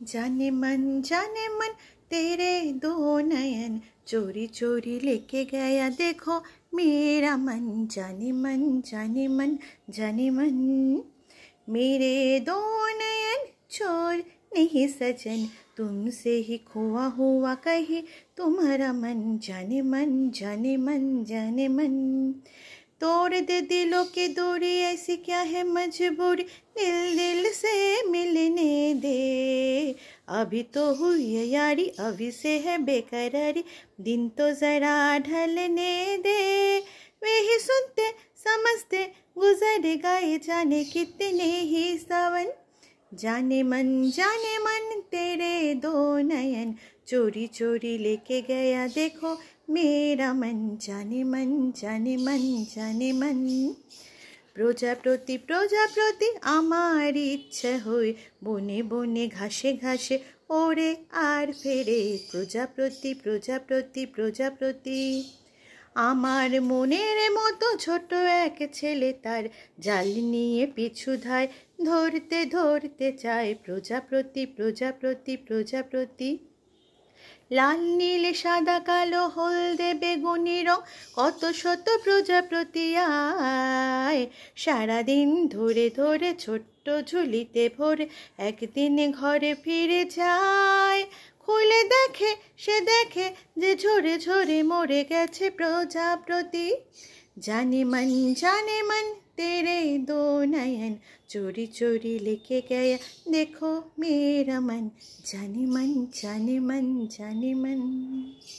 जाने मन तेरे दो नयन, चोरी चोरी लेके गया देखो मेरा मन। जाने मन जाने मन जाने मन, मेरे दो नयन चोर नहीं सजन, तुमसे ही खोआ हुआ कहीं तुम्हारा मन। जाने मन जाने मन जाने मन, तोड़ दे दिलों की दूरी, ऐसी क्या है मजबूरी, दिल दिल से मिलने दे। अभी तो हुई है यारी, अभी से है बेकरारी, दिन तो जरा ढलने दे। वे ही सुनते समझते गुजरेगा ये जाने कितने ही सावन। जाने मन तेरे दो नयन, चोरी चोरी लेके गया देखो मेरा मन। जाने मन जाने मन जाने मन, প্রজাপতি আমার ইচ্ছে হই, বনে বনে ঘাসে ঘাসে ওড়ে আর ফেরে। প্রজাপতি আমার মনের মতো ছোট এক ছেলে, তার জাল নিয়ে পিছু ধায়, ধরতে ধরতে চায়। প্রজাপতি লাল নীল সাদা কালো হলদে বেগুনি রং, কত শত প্রজাপতি আয়। সারাদিন ধরে ধরে ছোট্ট ঝুলিতে ভরে, একদিন ঘরে ফিরে যায়। খুলে দেখে সে দেখে যে ঝরে ঝরে মরে গেছে প্রজাপতি। जाने मन तेरे दो नयन, चोरी चोरी लेके गया देखो मेरा मन। जाने मन जाने मन जाने मन।